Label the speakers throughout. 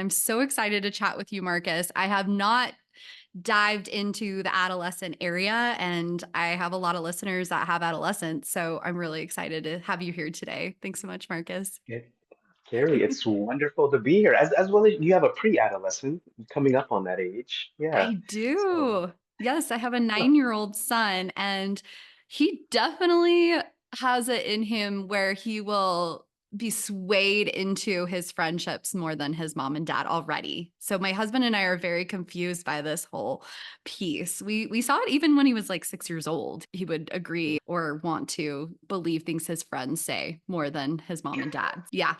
Speaker 1: I'm so excited to chat with you, Marcus. I have not dived into the adolescent area, and I have a lot of listeners that have adolescents. So I'm really excited to have you here today. Thanks so much, Marcus.
Speaker 2: Yeah, Carrie, it's wonderful to be here. As well as you have a pre-adolescent coming up on that age. Yeah.
Speaker 1: I
Speaker 2: So,
Speaker 1: do. Yes, I have a
Speaker 2: oh,
Speaker 1: 9-year-old son, and he definitely has it in him where he will be swayed into his friendships more than his mom and dad already. So my husband and I are very confused by this whole piece. We saw it even when he was like 6 years old. He would agree or want to believe things his friends say more than his mom and dad. Yeah.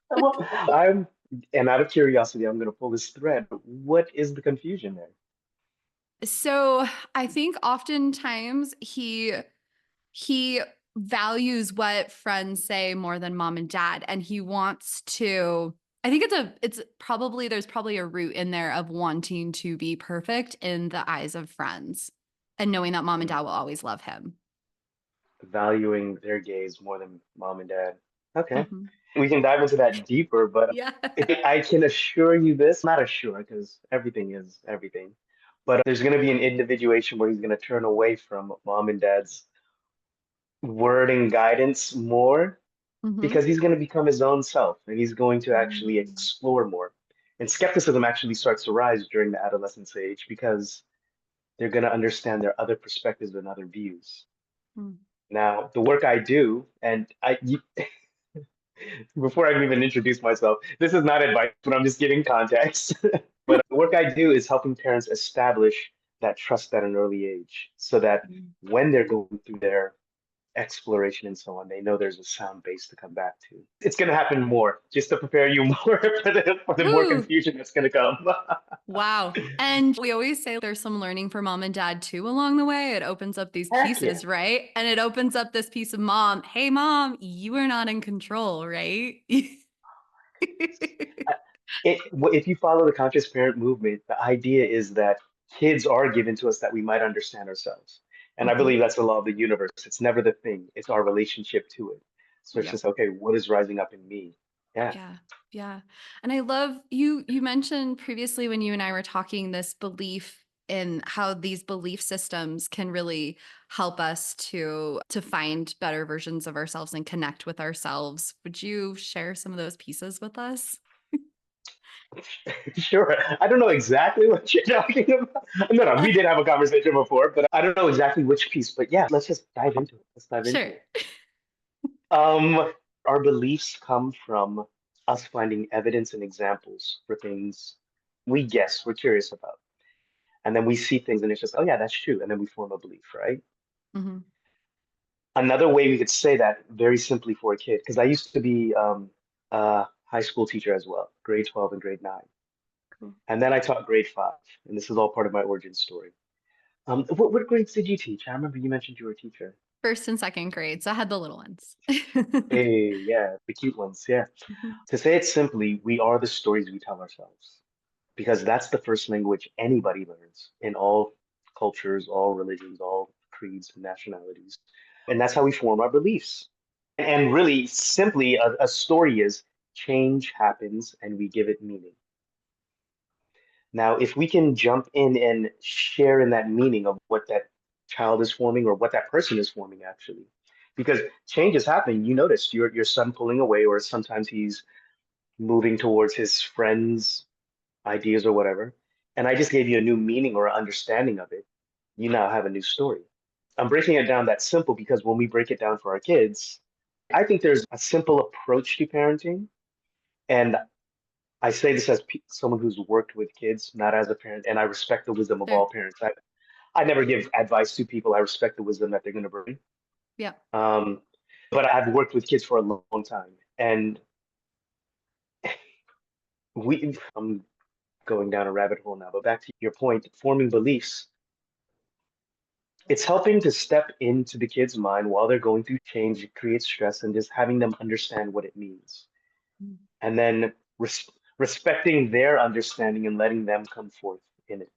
Speaker 2: well, I'm and out of curiosity, I'm going to pull this thread. What is the confusion there?
Speaker 1: So I think oftentimes he values what friends say more than mom and dad, and he wants to. I think it's probably there's probably a root in there of wanting to be perfect in the eyes of friends and knowing that mom and
Speaker 2: Hmm.
Speaker 1: dad will always love him.
Speaker 2: Valuing their gaze more than mom and dad. Okay.
Speaker 1: Mhm.
Speaker 2: We can dive into that deeper, but
Speaker 1: Yeah.
Speaker 2: I can assure you this, not assure, because everything is everything. But there's going to be an individuation where he's going to turn away from mom and dad's word and guidance more
Speaker 1: Mhm.
Speaker 2: because he's going to become his own self and he's going to actually
Speaker 1: Mm.
Speaker 2: explore more. And skepticism actually starts to rise during the adolescence age because they're going to understand their other perspectives and other views.
Speaker 1: Mm.
Speaker 2: Now, the work I do, before I even introduce myself, this is not advice, but I'm just giving context. But the work I do is helping parents establish that trust at an early age so that
Speaker 1: Mm.
Speaker 2: when they're going through their exploration and so on, they know there's a sound base to come back to. It's going to happen more, just to prepare you more for the more
Speaker 1: Ooh.
Speaker 2: confusion that's going to come.
Speaker 1: Wow. And we always say there's some learning for mom and dad too along the way. It opens up these
Speaker 2: Heck yeah.
Speaker 1: pieces, right? And it opens up this piece of mom. Hey, mom, you are not in control, right?
Speaker 2: Uh, if you follow the conscious parent movement, the idea is that kids are given to us that we might understand ourselves. And I
Speaker 1: Mhm.
Speaker 2: believe that's the law of the universe. It's never the thing, it's our relationship to it. So it's
Speaker 1: Yep.
Speaker 2: just, okay, what is rising up in me? Yeah.
Speaker 1: Yeah. Yeah. And I love you mentioned previously when you and I were talking this belief in how these belief systems can really help us to find better versions of ourselves and connect with ourselves. Would you share some of those pieces with us?
Speaker 2: Sure. I don't know exactly what you're talking about. No, no, we did have a conversation before, but I don't know exactly which piece. But yeah, let's just dive into it. Let's dive into
Speaker 1: Sure.
Speaker 2: it. Um, our beliefs come from us finding evidence and examples for things we guess, we're curious about. And then we see things and it's just, oh yeah, that's true. And then we form a belief, right?
Speaker 1: Mhm.
Speaker 2: Another way we could say that very simply for a kid, because I used to be a high school teacher as well, grade 12 and grade 9.
Speaker 1: Cool.
Speaker 2: And then I taught grade 5, and this is all part of my origin story. What grades did you teach? I remember you mentioned you were a teacher.
Speaker 1: First and second grade, so I had the little ones.
Speaker 2: Hey, yeah, the cute ones, yeah.
Speaker 1: Mhm.
Speaker 2: To say it simply, we are the stories we tell ourselves because that's the first language anybody learns in all cultures, all religions, all creeds and nationalities. And that's how we form our beliefs. And really, simply, a story is change happens and we give it meaning. Now, if we can jump in and share in that meaning of what that child is forming or what that person is forming, actually, because change is happening. You notice your son pulling away, or sometimes he's moving towards his friends' ideas or whatever. And I just gave you a new meaning or understanding of it. You now have a new story. I'm breaking it down that simple because when we break it down for our kids, I think there's a simple approach to parenting. And I say this as someone who's worked with kids, not as a parent, and I respect the wisdom of
Speaker 1: Sure.
Speaker 2: all parents. I never give advice to people. I respect the wisdom that they're going to bring.
Speaker 1: Yeah.
Speaker 2: Um, but I've worked with kids for a long time, and I'm going down a rabbit hole now. But back to your point, forming beliefs. It's helping to step into the kid's mind while they're going through change. It creates stress, and just having them understand what it means,
Speaker 1: Mm.
Speaker 2: and then respecting their understanding and letting them come forth in it.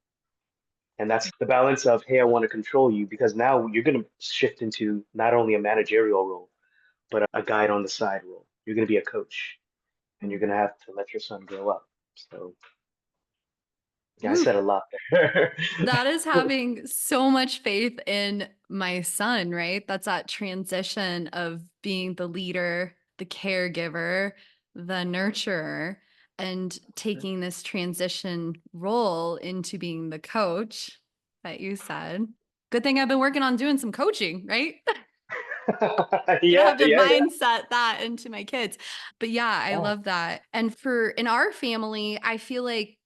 Speaker 2: And that's the balance of, hey, I want to control you because now you're going to shift into not only a managerial role, but a guide on the side role. You're going to be a coach and you're
Speaker 1: Mm.
Speaker 2: going to have to let your son grow up. So yeah, I
Speaker 1: Woo.
Speaker 2: said a lot there.
Speaker 1: That is having so much faith in my son, right? That's that transition of being the leader, the caregiver, the nurturer, and taking this transition role into being the coach that you said. Good thing I've been working on doing some coaching, right? Gonna
Speaker 2: Yeah,
Speaker 1: have to
Speaker 2: yeah, yeah.
Speaker 1: mindset that into my kids. But yeah, I
Speaker 2: Oh,
Speaker 1: love that. And for in our family, I feel like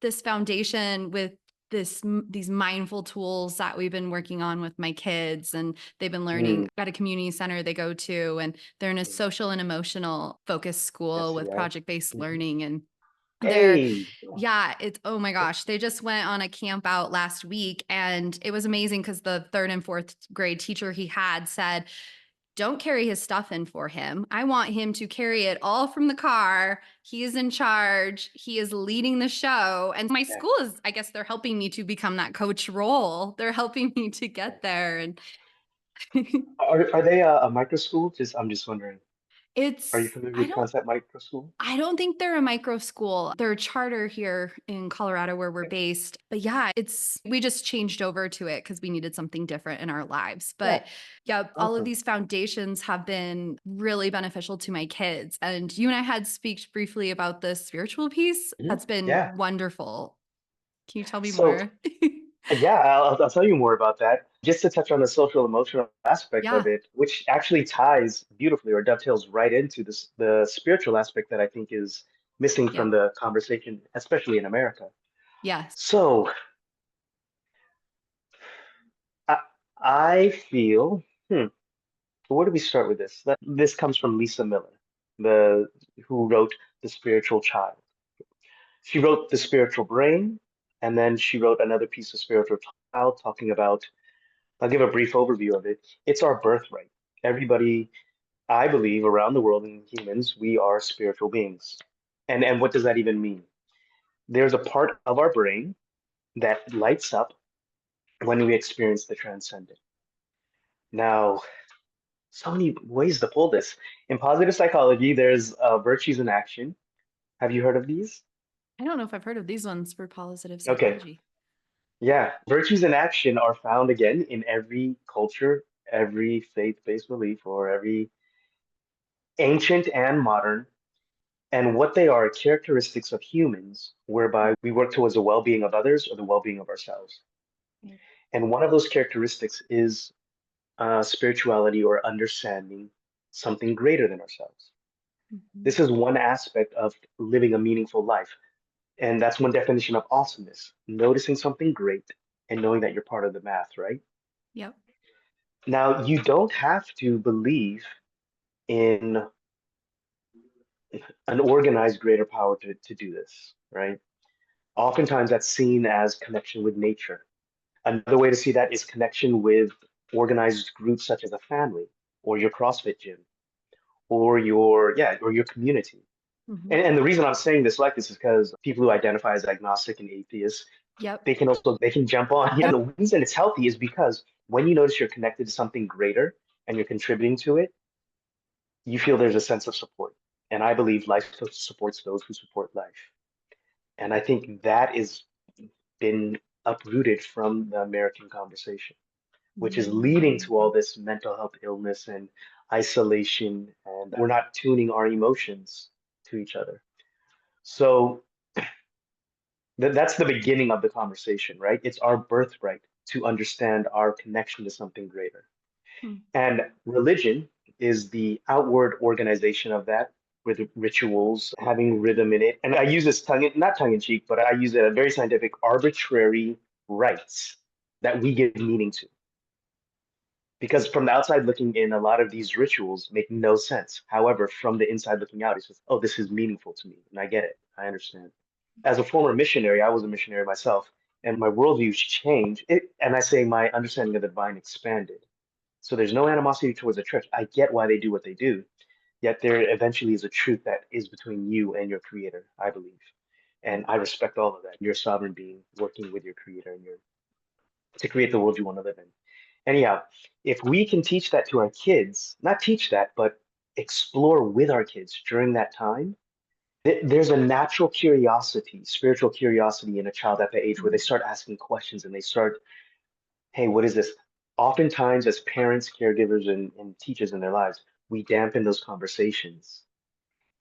Speaker 1: this foundation with these mindful tools that we've been working on with my kids, and they've been learning
Speaker 2: mm,
Speaker 1: at a community center they go to, and they're in a
Speaker 2: mm.
Speaker 1: social and emotional focused school with
Speaker 2: SEL.
Speaker 1: project-based
Speaker 2: Mhm.
Speaker 1: learning. And they're
Speaker 2: Hey.
Speaker 1: yeah, it's oh my gosh. They just went on a camp out last week, and it was amazing because the third and fourth grade teacher he had said, don't carry his stuff in for him. I want him to carry it all from the car. He is in charge. He is leading the show. And my
Speaker 2: Yeah,
Speaker 1: school is, I guess they're helping me to become that coach role. They're helping me to
Speaker 2: yeah.
Speaker 1: get there. And
Speaker 2: Are they a micro school? Just I'm just wondering. Are you
Speaker 1: it's,
Speaker 2: familiar with concept micro school?
Speaker 1: I don't think they're a micro school. They're a charter here in Colorado where we're
Speaker 2: Okay.
Speaker 1: based. But yeah, we just changed over to it because we needed something different in our lives.
Speaker 2: Yeah,
Speaker 1: But yeah, all of
Speaker 2: awesome.
Speaker 1: these foundations have been really beneficial to my kids. And you and I had speak briefly about the spiritual piece.
Speaker 2: Mhm.
Speaker 1: That's been
Speaker 2: Yeah.
Speaker 1: wonderful. Can you tell me
Speaker 2: So
Speaker 1: more?
Speaker 2: yeah, I'll tell you more about that. Just to touch on the social emotional aspect of
Speaker 1: Yeah.
Speaker 2: it, which actually ties beautifully or dovetails right into this the spiritual aspect that I think is missing from
Speaker 1: Yep.
Speaker 2: the conversation, especially in America.
Speaker 1: Yes.
Speaker 2: So I, I feel, where do we start with this? This comes from Lisa Miller, the who wrote The Spiritual Child. She wrote The Spiritual Brain, and then she wrote another piece of Spiritual Child talking about, I'll give a brief overview of it. It's our birthright. Everybody, I believe, around the world in humans, we are spiritual beings. And what does that even mean? There's a part of our brain that lights up when we experience the transcendent. Now, so many ways to pull this. In positive psychology, there's virtues in action. Have you heard of these?
Speaker 1: I don't know if I've heard of these ones for positive
Speaker 2: Okay.
Speaker 1: psychology.
Speaker 2: Yeah. Virtues in action are found again in every culture, every faith-based belief, or every ancient and modern. And what they are characteristics of humans whereby we work towards the well being of others or the well being of ourselves.
Speaker 1: Yep.
Speaker 2: And one of those characteristics is spirituality or understanding something greater than ourselves.
Speaker 1: Mhm.
Speaker 2: This is one aspect of living a meaningful life. And that's one definition of awesomeness, noticing something great and knowing that you're part of the math, right?
Speaker 1: Yep.
Speaker 2: Now, you don't have to believe in an organized greater power to do this, right? Oftentimes, that's seen as connection with nature. Another way to see that is connection with organized groups such as a family or your CrossFit gym or your community.
Speaker 1: Mhm.
Speaker 2: And the reason I'm saying this like this is because people who identify as agnostic and atheists,
Speaker 1: Yep.
Speaker 2: they can jump on. Yeah, the reason it's healthy is because when you notice you're connected to something greater and you're contributing to it, you feel there's a sense of support. And I believe life supports those who support life. And I think that is been uprooted from the American conversation, which is leading
Speaker 1: Mm.
Speaker 2: to all this mental health illness and isolation, and we're not tuning our emotions to each other. So that's the beginning of the conversation, right? It's our birthright to understand our connection to something greater.
Speaker 1: Mm.
Speaker 2: And religion is the outward organization of that with rituals having rhythm in it. And I use this not tongue in cheek, but I use a very scientific arbitrary rites that we give meaning to. Because from the outside looking in, a lot of these rituals make no sense. However, from the inside looking out, it's just, oh, this is meaningful to me. And I get it. I understand. As a former missionary, I was a missionary myself, and my worldview changed. And I say my understanding of the divine expanded. So there's no animosity towards the church. I get why they do what they do. Yet there eventually is a truth that is between you and your creator, I believe. And I respect all of that. You're a sovereign being working with your creator and you're to create the world you want to live in. Anyhow, if we can teach that to our kids, not teach that, but explore with our kids during that time, There's a natural curiosity, spiritual curiosity in a child at that age where they
Speaker 1: Mm.
Speaker 2: start asking questions and they start, hey, what is this? Oftentimes, as parents, caregivers, and teachers in their lives, we dampen those conversations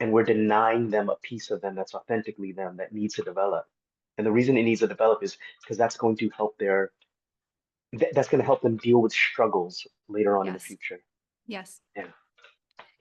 Speaker 2: and we're denying them a piece of them that's authentically them that needs to develop. And the reason it needs to develop is because that's going to help that's going to help them deal with struggles later on in the
Speaker 1: Yes.
Speaker 2: future.
Speaker 1: Yes.
Speaker 2: Yeah.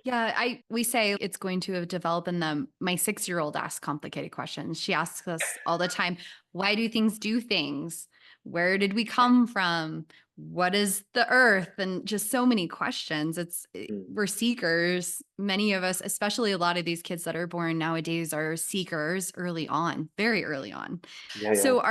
Speaker 1: Yeah, we say it's going to develop in them. My 6-year-old asks complicated questions. She asks us all the time, why do things do things? Where did we come from? What is the earth? And just so many questions.
Speaker 2: Mm.
Speaker 1: We're seekers. Many of us, especially a lot of these kids that are born nowadays, are seekers early on, very early on.
Speaker 2: Yeah, yeah.
Speaker 1: So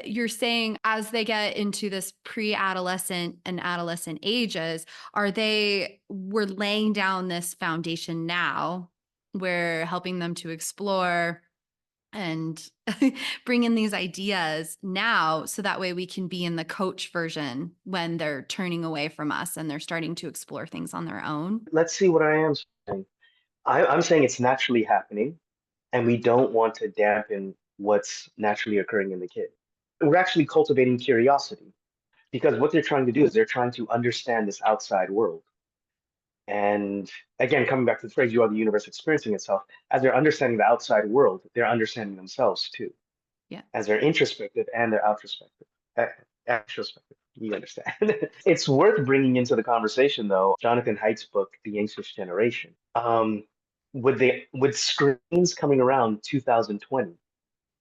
Speaker 1: you're saying as they get into this pre-adolescent and adolescent ages, we're laying down this foundation now. We're helping them to explore and bring in these ideas now so that way we can be in the coach version when they're turning away from us and they're starting to explore things on their own.
Speaker 2: Let's see what I am saying. I'm saying it's naturally happening, and we don't want to dampen what's naturally occurring in the kid. We're actually cultivating curiosity because what they're trying to do is they're trying to understand this outside world. And again, coming back to the phrase, you are the universe experiencing itself, as they're understanding the outside world, they're understanding themselves too,
Speaker 1: Yeah.
Speaker 2: as they're introspective and they're outrospective. Extrospective, you understand. It's worth bringing into the conversation, though, Jonathan Haidt's book, The Anxious Generation. With screens coming around 2020,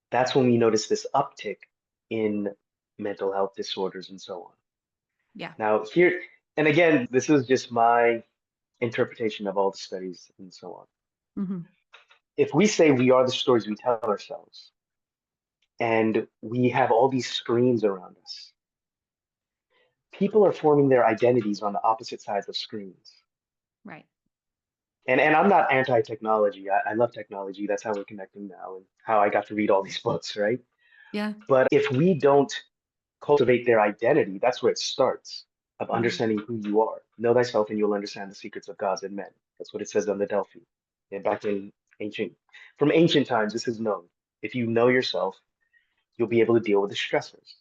Speaker 2: that's when we notice this uptick in mental health disorders and so on.
Speaker 1: Yeah.
Speaker 2: Now, here, and again, this is just my interpretation of all the studies and so on.
Speaker 1: Hmm.
Speaker 2: If we say we are the stories we tell ourselves, and we have all these screens around us, people are forming their identities on the opposite sides of screens.
Speaker 1: Right.
Speaker 2: And I'm not anti-technology. I love technology. That's how we're connecting now and how I got to read all these books, right?
Speaker 1: Yeah.
Speaker 2: But if we don't cultivate their identity, that's where it starts of
Speaker 1: Hmm.
Speaker 2: understanding who you are. Know thyself and you'll understand the secrets of gods and men. That's what it says on the Delphi. And back in from ancient times, this is known. If you know yourself, you'll be able to deal with the stressors.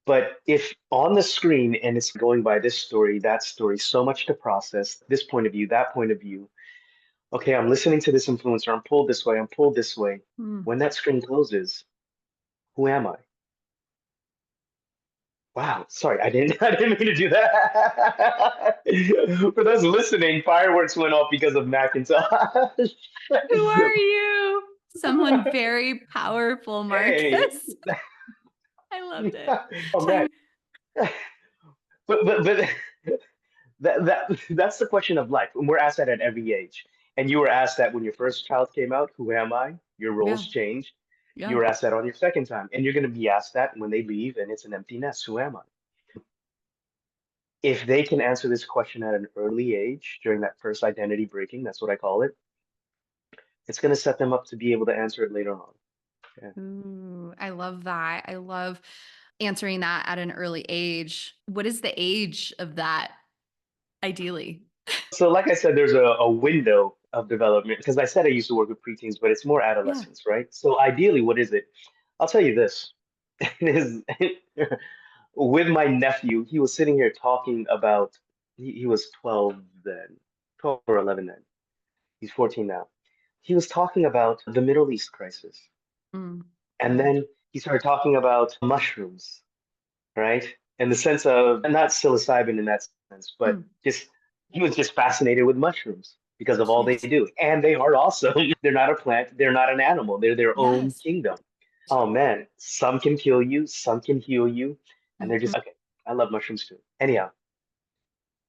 Speaker 2: But if on the screen and it's going by this story, that story, so much to process, this point of view, that point of view, okay, I'm listening to this influencer, I'm pulled this way, I'm pulled this way.
Speaker 1: Mm.
Speaker 2: When that screen closes, who am I? Wow, sorry, I didn't mean to do that. For those listening, fireworks went off because of Macintosh.
Speaker 1: Who are you? Someone very powerful,
Speaker 2: Hey,
Speaker 1: Marcus. I loved it.
Speaker 2: oh man,
Speaker 1: Time.
Speaker 2: but that's the question of life. And we're asked that at every age. And you were asked that when your first child came out, who am I? Your
Speaker 1: Yeah.
Speaker 2: roles change. You
Speaker 1: Yeah.
Speaker 2: were asked that on your second time, and you're going to be asked that when they leave and it's an empty nest. Who am I? If they can answer this question at an early age during that first identity breaking, that's what I call it, it's going to set them up to be able to answer it later on. Yeah.
Speaker 1: Ooh, I love that. I love answering that at an early age. What is the age of that ideally?
Speaker 2: So, like I said, there's a window of development because I said I used to work with preteens, but it's more
Speaker 1: Yeah.
Speaker 2: adolescents, right? So, ideally, what is it? I'll tell you this. It is with my nephew, he was sitting here talking about, he was 12 then, 12 or 11 then. He's 14 now. He was talking about the Middle East crisis.
Speaker 1: Mm.
Speaker 2: And then he started talking about mushrooms, right? In the sense of not psilocybin in that sense, but
Speaker 1: Mm.
Speaker 2: just he was just fascinated with mushrooms because of all they
Speaker 1: Yes.
Speaker 2: do. And they are awesome. They're not a plant, they're not an animal, they're their own
Speaker 1: Yes.
Speaker 2: kingdom. Oh man, some can kill you, some can heal you, and they're
Speaker 1: Mhm.
Speaker 2: just okay. I love mushrooms too. Anyhow,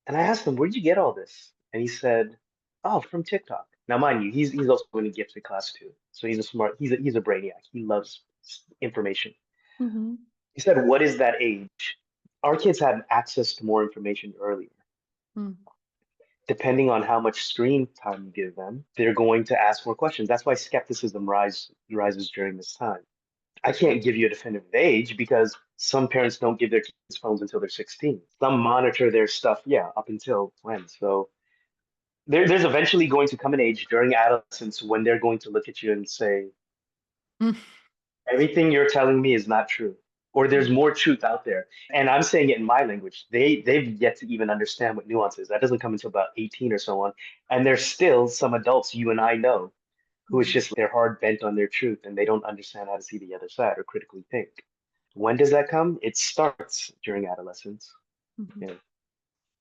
Speaker 2: and I asked him, where'd you get all this? And he said, oh, from TikTok. Now, mind you, he's also in a gifted class too. So he's a smart, he's a brainiac. He loves information.
Speaker 1: Mhm.
Speaker 2: He said, what is that age? Our kids have access to more information earlier.
Speaker 1: Mm.
Speaker 2: Depending on how much screen time you give them, they're going to ask more questions. That's why skepticism rises during this time. I
Speaker 1: Yeah.
Speaker 2: can't give you a definitive age because some parents don't give their kids phones until they're 16. Some monitor their stuff, yeah, up until when. So there's eventually going to come an age during adolescence when they're going to look at you and say,
Speaker 1: Mm,
Speaker 2: everything you're telling me is not true, or there's
Speaker 1: mm,
Speaker 2: more truth out there. And I'm saying it in my language. They've yet to even understand what nuance is. That doesn't come until about 18 or so on. And there's still some adults you and I know who it's
Speaker 1: mhm,
Speaker 2: just they're hard bent on their truth and they don't understand how to see the other side or critically think. When does that come? It starts during adolescence.
Speaker 1: mhm.
Speaker 2: Yeah.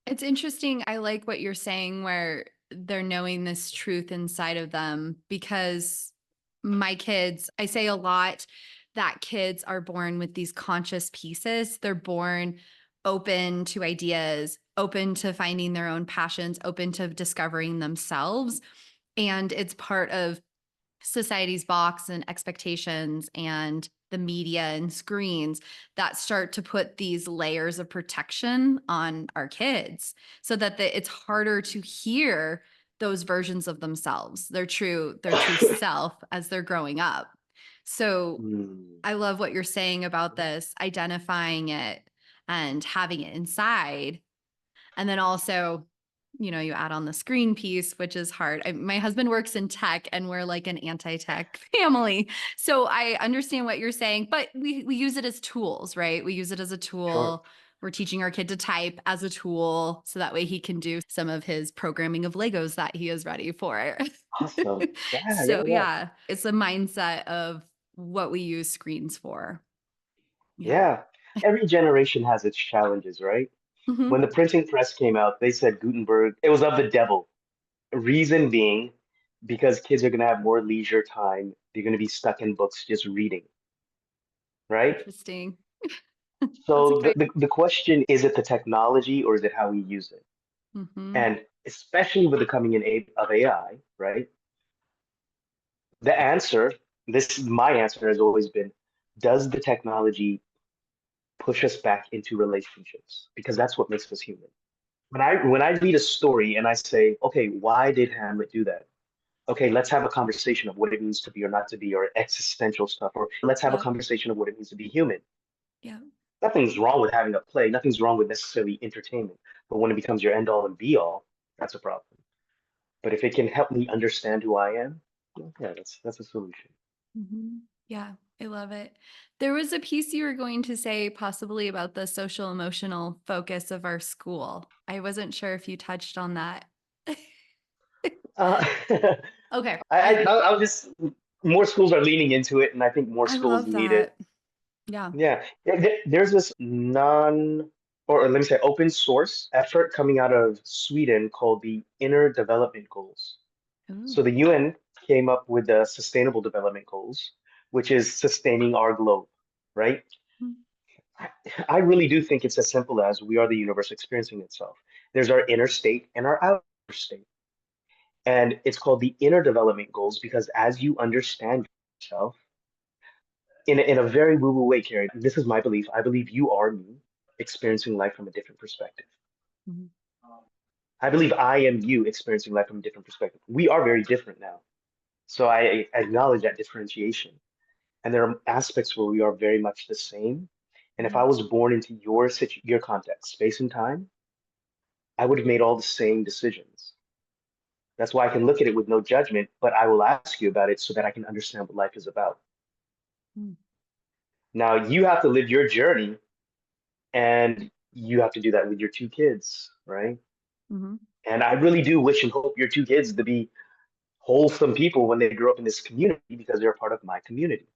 Speaker 1: It's interesting. I like what you're saying, where they're knowing this truth inside of them, because my kids, I say a lot that kids are born with these conscious pieces. They're born open to ideas, open to finding their own passions, open to discovering themselves. And it's part of society's box and expectations and the media and screens that start to put these layers of protection on our kids, so that it's harder to hear those versions of themselves, their true self, as they're growing up. So
Speaker 2: Mm.
Speaker 1: I love what you're saying about this, identifying it and having it inside. And then also, you add on the screen piece, which is hard. My husband works in tech, and we're like an anti-tech family. So I understand what you're saying, but we use it as tools, right? We use it as a
Speaker 2: Sure.
Speaker 1: tool. We're teaching our kid to type as a tool, so that way he can do some of his programming of Legos that he is ready for.
Speaker 2: Awesome. Yeah, yeah,
Speaker 1: So
Speaker 2: yeah.
Speaker 1: yeah, it's a mindset of what we use screens for. Yeah.
Speaker 2: Yeah. Every generation has its challenges, right? When
Speaker 1: Mhm.
Speaker 2: the printing press came out, they said Gutenberg, it was of the devil. Reason being, because kids are going to have more leisure time. They're going to be stuck in books just reading, right?
Speaker 1: Interesting. That's
Speaker 2: So
Speaker 1: exciting.
Speaker 2: the question is it the technology or is it how we use it?
Speaker 1: Mhm.
Speaker 2: And especially with the coming in of AI, right? The answer, my answer has always been, does the technology push us back into relationships? Because that's what makes us human. When I read a story and I say, okay, why did Hamlet do that? Okay, let's have a conversation of what it means to be or not to be, or existential stuff, or let's have a
Speaker 1: Yeah.
Speaker 2: conversation of what it means to be human.
Speaker 1: Yeah.
Speaker 2: Nothing's wrong with having a play, nothing's wrong with necessarily entertainment. But when it becomes your end all and be all, that's a problem. But if it can help me understand who I am, well, yeah, that's a solution.
Speaker 1: Mhm. Yeah, I love it. There was a piece you were going to say possibly about the social emotional focus of our school. I wasn't sure if you touched on that.
Speaker 2: Uh,
Speaker 1: Okay.
Speaker 2: I'll just more schools are leaning into it, and I think more
Speaker 1: I
Speaker 2: schools
Speaker 1: love
Speaker 2: need it.
Speaker 1: that. Yeah.
Speaker 2: Yeah, there's this or let me say, open source effort coming out of Sweden called the Inner Development Goals. So
Speaker 1: Ooh.
Speaker 2: the UN came up with the Sustainable Development Goals, which is sustaining our globe, right?
Speaker 1: Mm,
Speaker 2: I I really do think it's as simple as we are the universe experiencing itself. There's our inner state and our outer state. And it's called the Inner Development Goals because as you understand yourself, in a very woo-woo way, Carrie, this is my belief. I believe you are me experiencing life from a different perspective.
Speaker 1: mhm,
Speaker 2: I believe I am you experiencing life from a different perspective. We are very different now. So I acknowledge that differentiation. And there are aspects where we are very much the same. And if I
Speaker 1: mhm,
Speaker 2: was born into your context, space and time, I would have made all the same decisions. That's why I can look at it with no judgment, but I will ask you about it so that I can understand what life is about.
Speaker 1: mm,
Speaker 2: Now you have to live your journey and you have to do that with your two kids, right?
Speaker 1: mhm,
Speaker 2: And I really do wish and hope your two kids to be wholesome people when they grow up in this community because they're part of my community.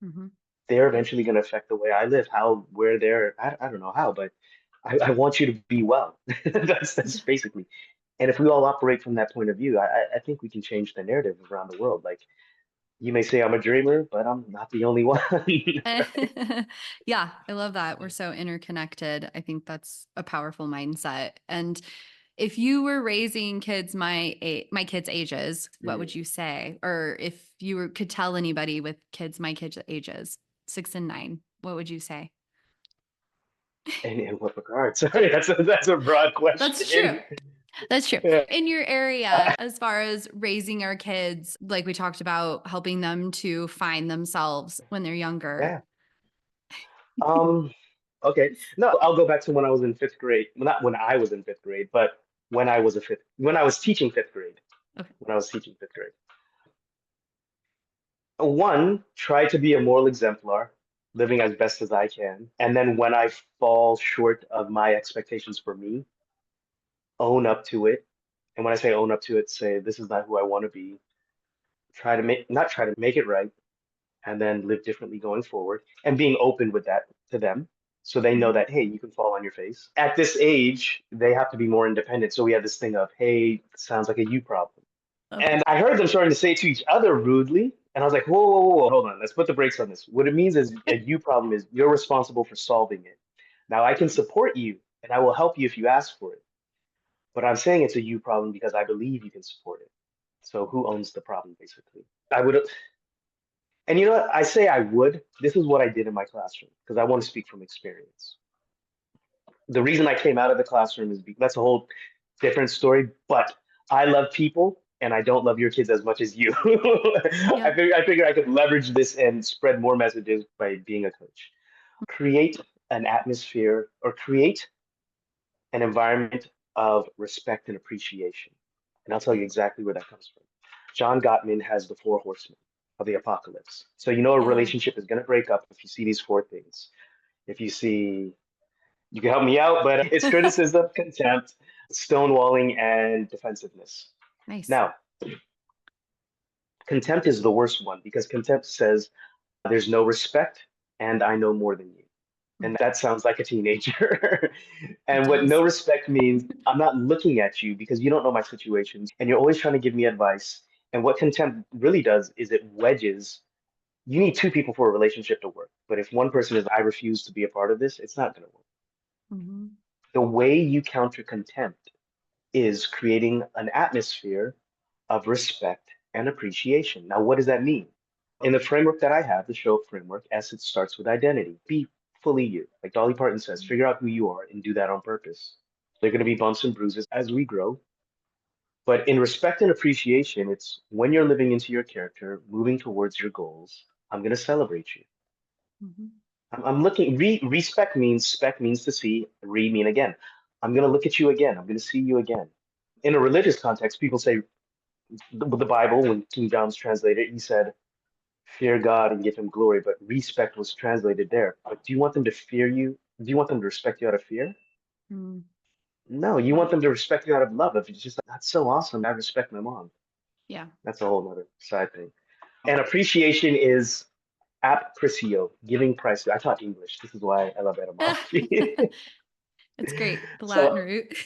Speaker 1: mhm.
Speaker 2: They're
Speaker 1: Yeah.
Speaker 2: eventually going to affect the way I live, how, where they're, I don't know how, but I want you to be well. That's
Speaker 1: Yeah.
Speaker 2: basically. And if we all operate from that point of view, I think we can change the narrative around the world. Like you may say I'm a dreamer, but I'm not the only one. Right?
Speaker 1: Yeah, I love that. We're so interconnected. I think that's a powerful mindset. And if you were raising kids my kids' ages, what would
Speaker 2: Mm.
Speaker 1: you say? Or if you could tell anybody with kids my kids' ages, 6 and 9, what would you say?
Speaker 2: And in what regard? Sorry, that's a broad
Speaker 1: That's true.
Speaker 2: question.
Speaker 1: That's true.
Speaker 2: Yeah.
Speaker 1: In your area, as far as raising our kids, like we talked about, helping them to find themselves when they're younger.
Speaker 2: Yeah. Um, okay. No, I'll go back to when I was in fifth grade. Well, not when I was in fifth grade, but when I was teaching fifth grade.
Speaker 1: Okay.
Speaker 2: When I was teaching fifth grade. One, try to be a moral exemplar, living as best as I can. And then when I fall short of my expectations for me, own up to it. And when I say own up to it, say this is not who I want to be. Try to make not try to make it right, and then live differently going forward. And being open with that to them, so they know
Speaker 1: Mhm.
Speaker 2: that hey, you can fall on your face. At this age, they have to be more independent. So we have this thing of hey, sounds like a you problem.
Speaker 1: Okay.
Speaker 2: And I heard them starting to say to each other rudely. And I was like, whoa, whoa, whoa, hold on. Let's put the brakes on this. What it means is a you problem is you're responsible for solving it. Now, I can support you and I will help you if you ask for it. But I'm saying it's a you problem because I believe you can support it. So who owns the problem, basically? I would, and you know what? I say I would. This is what I did in my classroom because I want to speak from experience. The reason I came out of the classroom is that's a whole different story. But I love people, and I don't love your kids as much as you.
Speaker 1: Yep.
Speaker 2: I figure I could leverage this and spread more messages by being a coach. Create an atmosphere or create an environment of respect and appreciation. And I'll tell you exactly where that comes from. John Gottman has the four horsemen of the apocalypse. So you know a
Speaker 1: Yeah.
Speaker 2: relationship is going to break up if you see these four things. If you see you can help me out, but it's criticism, contempt, stonewalling, and defensiveness.
Speaker 1: Nice.
Speaker 2: Now, contempt is the worst one because contempt says there's no respect and I know more than you.
Speaker 1: Mm.
Speaker 2: And that sounds like a teenager.
Speaker 1: It
Speaker 2: And what
Speaker 1: does.
Speaker 2: no respect means, I'm not looking at you because you don't know my situations and you're always trying to give me advice. And what contempt really does is it wedges. You need two people for a relationship to work. But if one person is, I refuse to be a part of this, it's not going to work.
Speaker 1: Mhm.
Speaker 2: The way you counter contempt is creating an atmosphere of respect and appreciation. Now, what does that mean? In the framework that I have, the show framework, essence starts with identity. Be fully you. Like Dolly Parton says, figure out who you are and do that on purpose. There are going to be bumps and bruises as we grow. But in respect and appreciation, it's when you're living into your character, moving towards your goals, I'm going to celebrate you.
Speaker 1: Mhm.
Speaker 2: I'm looking, respect means, spec means to see, mean again. I'm going to look at you again. I'm going to see you again. In a religious context, people say the Bible, when King James translated, he said, fear God and give him glory, but respect was translated there. But do you want them to fear you? Do you want them to respect you out of fear?
Speaker 1: Mm.
Speaker 2: No, you want them to respect you out of love. If it's just like, that's so awesome, I respect my mom.
Speaker 1: Yeah.
Speaker 2: That's a whole other side thing. And appreciation is apprecio, giving price. I taught English. This is why I love etymology.
Speaker 1: It's great. The Latin
Speaker 2: So
Speaker 1: root.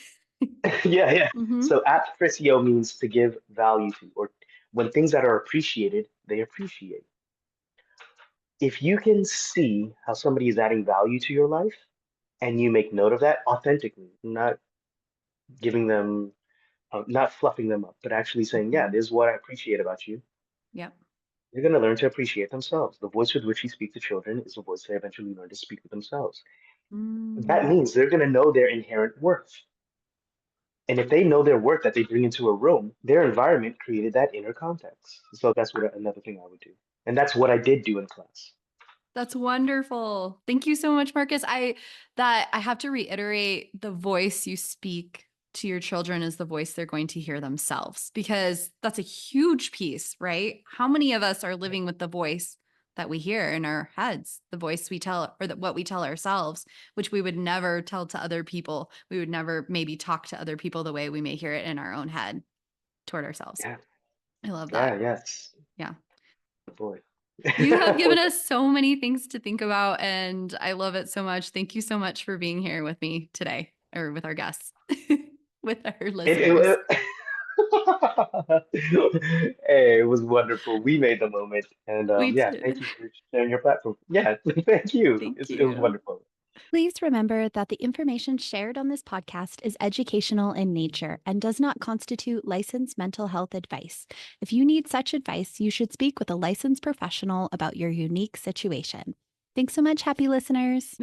Speaker 2: yeah, yeah.
Speaker 1: Mhm.
Speaker 2: So apprecio means to give value to, or when things that are appreciated, they appreciate. If you can see how somebody is adding value to your life and you make note of that authentically, not giving them, not fluffing them up, but actually saying, yeah,
Speaker 1: Mhm.
Speaker 2: this is what I appreciate about you.
Speaker 1: Yep.
Speaker 2: They're going to learn to appreciate themselves. The voice with which you speak to children is the voice they eventually learn to speak with themselves. That
Speaker 1: Mm.
Speaker 2: means they're going to know their inherent worth. And if they know their worth that they bring into a room, their environment created that inner context. So that's what another thing I would do. And that's what I did do in class.
Speaker 1: That's wonderful. Thank you so much, Marcus. I have to reiterate, the voice you speak to your children is the voice they're going to hear themselves, because that's a huge piece, right? How many of us are living with the voice that we hear in our heads, the voice we tell, or what we tell ourselves, which we would never tell to other people. We would never maybe talk to other people the way we may hear it in our own head toward ourselves.
Speaker 2: Yeah,
Speaker 1: I love that.
Speaker 2: yeah, yes.
Speaker 1: Yeah.
Speaker 2: Boy.
Speaker 1: You have given us so many things to think about, and I love it so much. Thank you so much for being here with me today, or with our guests, with our
Speaker 2: It,
Speaker 1: listeners.
Speaker 2: it, hey, it was wonderful. We made the moment. And
Speaker 1: We
Speaker 2: yeah,
Speaker 1: did.
Speaker 2: thank you for sharing your platform. Yeah, thank you.
Speaker 1: Thank
Speaker 2: It was
Speaker 1: you.
Speaker 2: wonderful.
Speaker 3: Please remember that the information shared on this podcast is educational in nature and does not constitute licensed mental health advice. If you need such advice, you should speak with a licensed professional about your unique situation. Thanks so much, happy listeners.